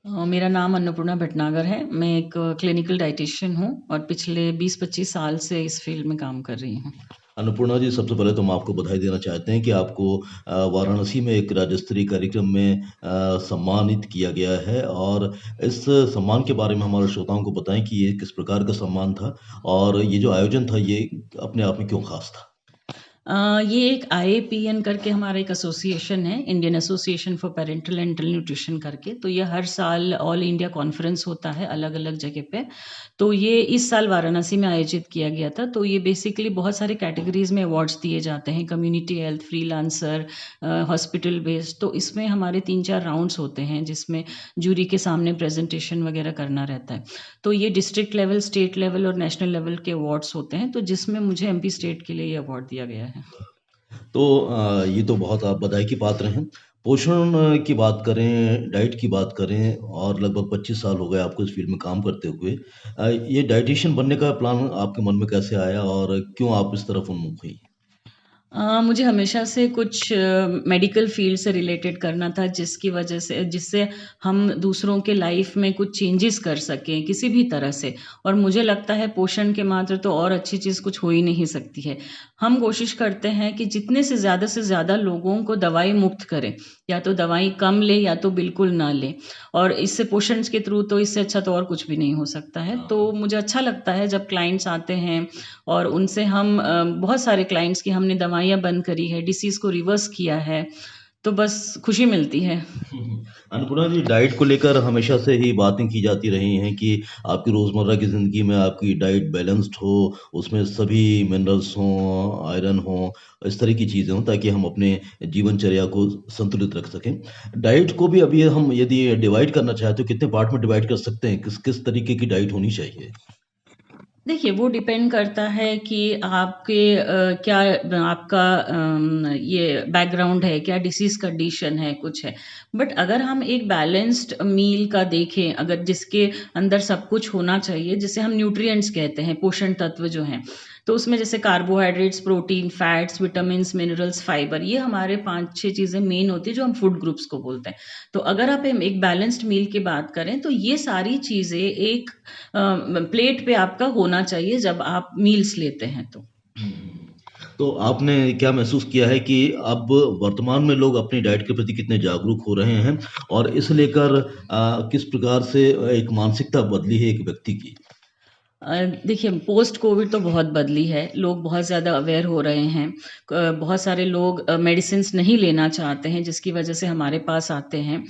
मेरा नाम अन्नपूर्णा भटनागर है। मैं एक क्लिनिकल डायटीशियन हूँ और पिछले 20-25 साल से इस फ़ील्ड में काम कर रही हूँ। अन्नपूर्णा जी, सबसे पहले तो हम आपको बधाई देना चाहते हैं कि आपको वाराणसी में एक राज्य स्तरीय कार्यक्रम में सम्मानित किया गया है। और इस सम्मान के बारे में हमारे श्रोताओं को बताएं कि ये किस प्रकार का सम्मान था और ये जो आयोजन था ये अपने आप में क्यों खास था। ये एक आईएपीएन करके हमारा एक एसोसिएशन है, Indian association for parental and nutrition करके। तो ये हर साल ऑल इंडिया कॉन्फ्रेंस होता है अलग अलग जगह पे। तो ये इस साल वाराणसी में आयोजित किया गया था। तो ये बेसिकली बहुत सारे कैटेगरीज में अवार्ड्स दिए जाते हैं, community health, freelancer, hospital based. तो इसमें हमारे 3-4 राउंड्स होते हैं जिसमें जूरी के सामने प्रेजेंटेशन वगैरह करना रहता है। तो ये डिस्ट्रिक्ट लेवल, स्टेट लेवल और नेशनल लेवल के अवार्ड्स होते हैं, तो जिसमें मुझे एमपी स्टेट के लिए ये अवार्ड दिया गया है। तो ये तो बहुत आप बधाई की पात्र हैं। पोषण की बात करें, डाइट की बात करें और लगभग 25 साल हो गए आपको इस फील्ड में काम करते हुए। ये डायटीशियन बनने का प्लान आपके मन में कैसे आया और क्यों आप इस तरफ उन्मुख हुई? मुझे हमेशा से कुछ मेडिकल फील्ड से रिलेटेड करना था, जिसकी वजह से जिससे हम दूसरों के लाइफ में कुछ चेंजेस कर सकें किसी भी तरह से। और मुझे लगता है पोषण के मात्र तो और अच्छी चीज़ कुछ हो ही नहीं सकती है। हम कोशिश करते हैं कि जितने से ज़्यादा लोगों को दवाई मुक्त करें, या तो दवाई कम ले या तो बिल्कुल ना लें। और इससे पोषण के थ्रू तो इससे अच्छा तो और कुछ भी नहीं हो सकता है। तो मुझे अच्छा लगता है जब क्लाइंट्स आते हैं और उनसे हम बहुत सारे क्लाइंट्स की हमने दवाइयाँ बंद करी है, डिसीज़ को रिवर्स किया है, तो बस खुशी मिलती है। अन्नपूर्णा जी, डाइट को लेकर हमेशा से ही बातें की जाती रही हैं कि आपकी रोज़मर्रा की ज़िंदगी में आपकी डाइट बैलेंस्ड हो, उसमें सभी मिनरल्स हों, आयरन हो, इस तरह की चीज़ें हों ताकि हम अपने जीवनचर्या को संतुलित रख सकें। डाइट को भी अभी हम यदि डिवाइड करना चाहें तो कितने पार्ट में डिवाइड कर सकते हैं? किस तरीके की डाइट होनी चाहिए? देखिए, वो डिपेंड करता है कि आपके क्या आपका ये बैकग्राउंड है, क्या डिसीज़ कंडीशन है, कुछ है। बट अगर हम एक बैलेंस्ड मील का देखें, अगर जिसके अंदर सब कुछ होना चाहिए, जिसे हम न्यूट्रिएंट्स कहते हैं, पोषण तत्व जो हैं, तो उसमें जैसे carbohydrates, protein, fats, vitamins, minerals, fibre, ये हमारे 5-6 चीज़ें मेन होती हैं जो हम फूड ग्रुप्स को बोलते हैं। तो अगर आप एक बैलेंस्ड मील की बात करें, तो ये सारी चीज़ें एक प्लेट पे आपका होना चाहिए जब आप मील्स लेते हैं तो। तो आपने क्या महसूस किया है कि अब वर्तमान में लोग अपनी डाइट के प्रति कितने जागरूक हो रहे हैं और इस लेकर किस प्रकार से एक मानसिकता बदली है एक व्यक्ति की? देखिए, पोस्ट कोविड तो बहुत बदली है, लोग बहुत ज़्यादा अवेयर हो रहे हैं। बहुत सारे लोग मेडिसिन्स नहीं लेना चाहते हैं जिसकी वजह से हमारे पास आते हैं।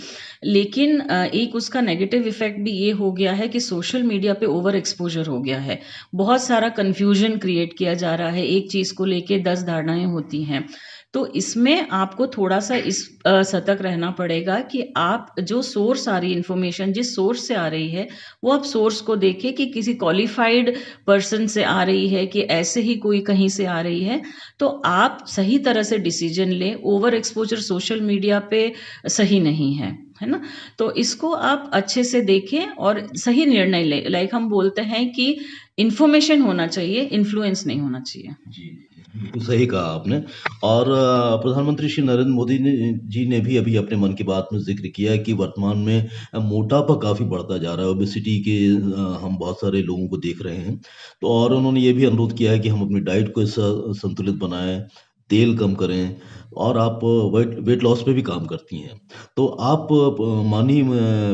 लेकिन एक उसका नेगेटिव इफ़ेक्ट भी ये हो गया है कि सोशल मीडिया पे ओवर एक्सपोज़र हो गया है। बहुत सारा कन्फ्यूजन क्रिएट किया जा रहा है, एक चीज़ को लेके 10 धारणाएँ होती हैं। तो इसमें आपको थोड़ा-सा सतर्क रहना पड़ेगा कि आप जो सोर्स आ रही है इन्फॉर्मेशन, जिस सोर्स से आ रही है, वो आप सोर्स को देखें कि किसी क्वालिफाइड पर्सन से आ रही है कि ऐसे ही कोई कहीं से आ रही है, तो आप सही तरह से डिसीजन लें। ओवर एक्सपोज़र सोशल मीडिया पे सही नहीं है ना? तो इसको आप अच्छे से देखें और सही निर्णय लें। लाइक हम बोलते हैं कि इन्फॉर्मेशन होना चाहिए, इन्फ्लुएंस नहीं होना चाहिए। जी, बिल्कुल सही कहा आपने। और प्रधानमंत्री श्री नरेंद्र मोदी जी ने भी अभी अपने मन की बात में ज़िक्र किया है कि वर्तमान में मोटापा काफ़ी बढ़ता जा रहा है। ओबेसिटी के हम बहुत सारे लोगों को देख रहे हैं। तो और उन्होंने ये भी अनुरोध किया है कि हम अपनी डाइट को संतुलित बनाएँ, तेल कम करें और आप वेट वेट लॉस पे भी काम करती हैं। तो आप माननीय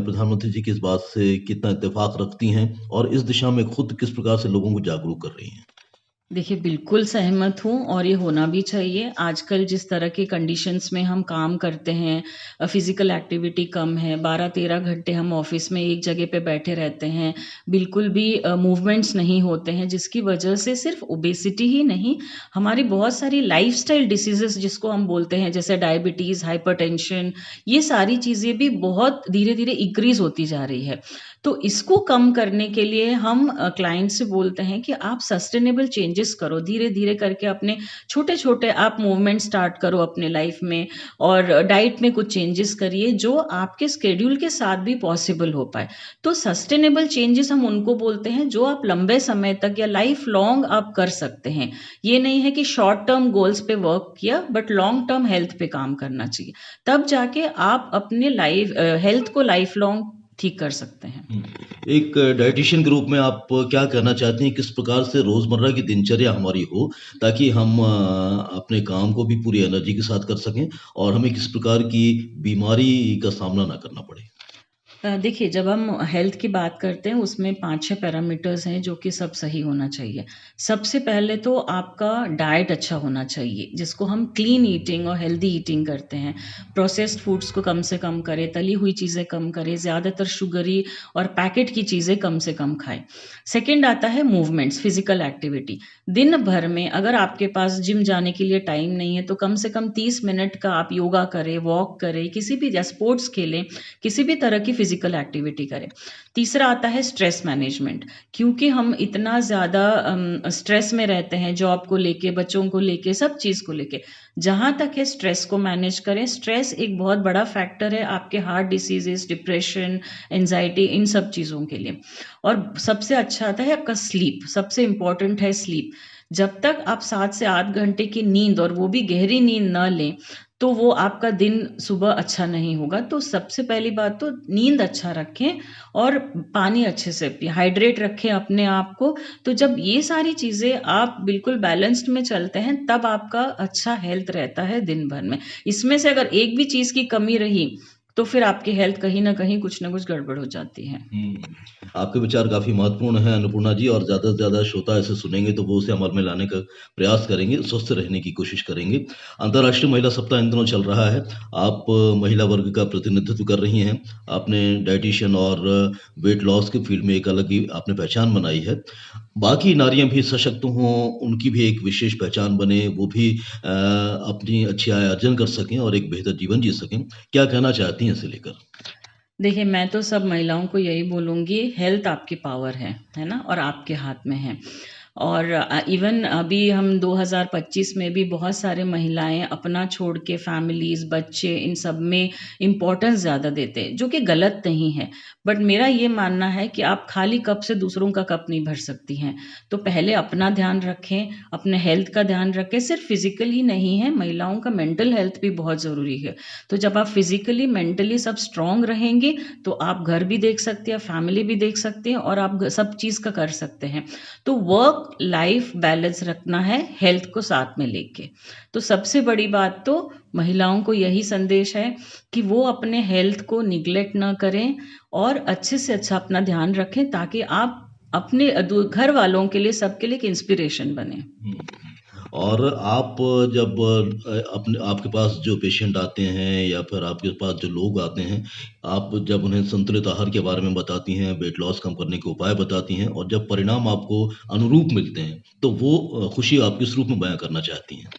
प्रधानमंत्री जी की इस बात से कितना इत्तेफ़ाक रखती हैं और इस दिशा में खुद किस प्रकार से लोगों को जागरूक कर रही हैं? देखिए, बिल्कुल सहमत हूँ और ये होना भी चाहिए। आजकल जिस तरह के कंडीशंस में हम काम करते हैं, फ़िज़िकल एक्टिविटी कम है, 12-13 घंटे हम ऑफ़िस में एक जगह पे बैठे रहते हैं, बिल्कुल भी मूवमेंट्स नहीं होते हैं, जिसकी वजह से सिर्फ़ ओबेसिटी ही नहीं, हमारी बहुत सारी लाइफ़स्टाइल डिसीज़ेज़ जिसको हम बोलते हैं, जैसे डायबिटीज़, हाइपरटेंशन, ये सारी चीज़ें भी बहुत धीरे-धीरे इंक्रीज़ होती जा रही है। तो इसको कम करने के लिए हम क्लाइंट से बोलते हैं कि आप सस्टेनेबल चेंजेस करो, धीरे-धीरे करके अपने छोटे-छोटे आप मूवमेंट स्टार्ट करो अपने लाइफ में और डाइट में कुछ चेंजेस करिए जो आपके शेड्यूल के साथ भी पॉसिबल हो पाए। तो सस्टेनेबल चेंजेस हम उनको बोलते हैं जो आप लंबे समय तक या लाइफ लॉन्ग आप कर सकते हैं। ये नहीं है कि शॉर्ट टर्म गोल्स पे वर्क किया बट लॉन्ग टर्म हेल्थ पे काम करना चाहिए। तब जाके आप अपने हेल्थ को लाइफ लॉन्ग ठीक कर सकते हैं। एक डायटीशियन के रूप में आप क्या कहना चाहती हैं, किस प्रकार से रोज़मर्रा की दिनचर्या हमारी हो, ताकि हम अपने काम को भी पूरी एनर्जी के साथ कर सकें और हमें किस प्रकार की बीमारी का सामना ना करना पड़े? देखिए, जब हम हेल्थ की बात करते हैं उसमें 5-6 पैरामीटर्स हैं जो कि सब सही होना चाहिए। सबसे पहले तो आपका डाइट अच्छा होना चाहिए, जिसको हम क्लीन ईटिंग और हेल्दी ईटिंग करते हैं। प्रोसेस्ड फूड्स को कम से कम करें, तली हुई चीज़ें कम करें, ज़्यादातर शुगरी और पैकेट की चीज़ें कम से कम खाएँ। सेकंड आता है मूवमेंट्स, फिज़िकल एक्टिविटी। दिन भर में अगर आपके पास जिम जाने के लिए टाइम नहीं है, तो कम से कम 30 मिनट का आप योगा करें, वॉक करें, किसी भी या स्पोर्ट्स खेलें, किसी भी तरह की फिजिकल एक्टिविटी करें। तीसरा आता है स्ट्रेस मैनेजमेंट, क्योंकि हम इतना ज़्यादा स्ट्रेस में रहते हैं, जॉब को लेके, बच्चों को लेके, सब चीज़ को लेके। जहाँ तक है स्ट्रेस को मैनेज करें। स्ट्रेस एक बहुत बड़ा फैक्टर है आपके हार्ट डिसीजेस, डिप्रेशन, एंजाइटी, इन सब चीज़ों के लिए। और सबसे अच्छा आता है आपका स्लीप, सबसे इम्पॉर्टेंट है स्लीप। जब तक आप 7 से 8 घंटे की नींद, और वो भी गहरी नींद न लें, तो वो आपका दिन सुबह अच्छा नहीं होगा। तो सबसे पहली बात तो नींद अच्छा रखें और पानी अच्छे से पिएँ, हाइड्रेट रखें अपने आप को। तो जब ये सारी चीज़ें आप बिल्कुल बैलेंस्ड में चलते हैं, तब आपका अच्छा हेल्थ रहता है दिन भर में। इसमें से अगर एक भी चीज़ की कमी रही, तो फिर आपकी हेल्थ कहीं न कहीं कुछ न कुछ गड़बड़ हो जाती है। आपके विचार काफ़ी महत्वपूर्ण हैं अन्नपूर्णा जी, और ज़्यादा से ज़्यादा श्रोता ऐसे सुनेंगे तो वो उसे अमल में लाने का प्रयास करेंगे, स्वस्थ रहने की कोशिश करेंगे। अंतर्राष्ट्रीय महिला सप्ताह इन दिनों चल रहा है। आप महिला वर्ग का प्रतिनिधित्व कर रही हैं। आपने डायटीशियन और वेट लॉस की फील्ड में एक अलग ही आपने पहचान बनाई है। बाकी नारियाँ भी सशक्त हों, उनकी भी एक विशेष पहचान बने, वो भी अपनी अच्छी आय अर्जन कर सकें और एक बेहतर जीवन जी सकें। क्या कहना चाहती हैं इसे लेकर? देखिए, मैं तो सब महिलाओं को यही बोलूँगी, हेल्थ आपकी पावर है ना? और आपके हाथ में है। और इवन अभी हम 2025 में भी बहुत सारे महिलाएँ अपना छोड़ के फैमिलीज़, बच्चे, इन सब में इम्पोर्टेंस ज़्यादा देते हैं, जो कि गलत नहीं है। बट मेरा ये मानना है कि आप खाली कप से दूसरों का कप नहीं भर सकती हैं। तो पहले अपना ध्यान रखें, अपने हेल्थ का ध्यान रखें। सिर्फ फिज़िकल ही नहीं है, महिलाओं का मेंटल हेल्थ भी बहुत ज़रूरी है। तो जब आप फिज़िकली, मेंटली सब स्ट्रॉन्ग रहेंगे, तो आप घर भी देख सकते हैं, फैमिली भी देख सकते हैं, और आप सब चीज़ का कर सकते हैं। तो वर्क लाइफ बैलेंस रखना है हेल्थ को साथ में लेके। तो सबसे बड़ी बात तो महिलाओं को यही संदेश है कि वो अपने हेल्थ को निग्लेक्ट ना करें और अच्छे से अच्छा अपना ध्यान रखें, ताकि आप अपने घर वालों के लिए, सबके लिए एक इंस्पिरेशन बने। और आप जब अपने आपके पास जो पेशेंट आते हैं या फिर आपके पास जो लोग आते हैं, आप जब उन्हें संतुलित आहार के बारे में बताती हैं, वेट लॉस कम करने के उपाय बताती हैं और जब परिणाम आपको अनुरूप मिलते हैं, तो वो खुशी आप किस रूप में बयाँ करना चाहती हैं?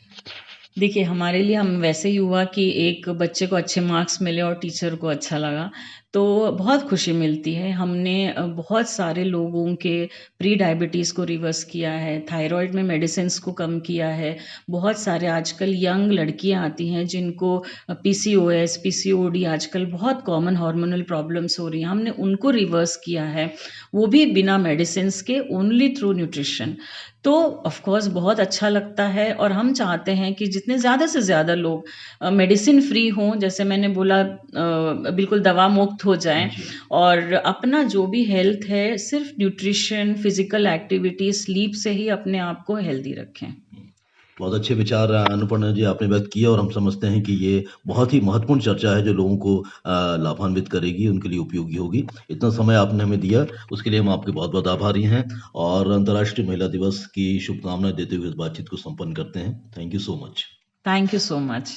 देखिए, हमारे लिए हम वैसे ही हुआ कि एक बच्चे को अच्छे मार्क्स मिले और टीचर को अच्छा लगा, तो बहुत खुशी मिलती है। हमने बहुत सारे लोगों के प्री डायबिटीज़ को रिवर्स किया है, थायरॉइड में मेडिसिन्स को कम किया है। बहुत सारे आजकल यंग लड़कियाँ आती हैं जिनको पीसीओएस, पीसीओडी आजकल बहुत कॉमन हार्मोनल प्रॉब्लम्स हो रही हैं, हमने उनको रिवर्स किया है, वो भी बिना मेडिसिन्स के, ओनली थ्रू न्यूट्रिशन। तो ऑफ कोर्स बहुत अच्छा लगता है, और हम चाहते हैं कि जितने ज़्यादा से ज़्यादा लोग मेडिसिन फ्री हों, जैसे मैंने बोला, बिल्कुल दवा मुक्त हो जाएँ, जी। और अपना जो भी हेल्थ है सिर्फ न्यूट्रिशन, फिजिकल एक्टिविटी, स्लीप से ही अपने आप को हेल्दी रखें। बहुत अच्छे विचार अनुपमा जी आपने व्यक्त किए और हम समझते हैं कि ये बहुत ही महत्वपूर्ण चर्चा है जो लोगों को लाभान्वित करेगी, उनके लिए उपयोगी होगी। इतना समय आपने हमें दिया, उसके लिए हम आपके बहुत-बहुत आभारी हैं और अंतर्राष्ट्रीय महिला दिवस की शुभकामनाएँ देते हुए इस बातचीत को संपन्न करते हैं। Thank you so much. Thank you so much.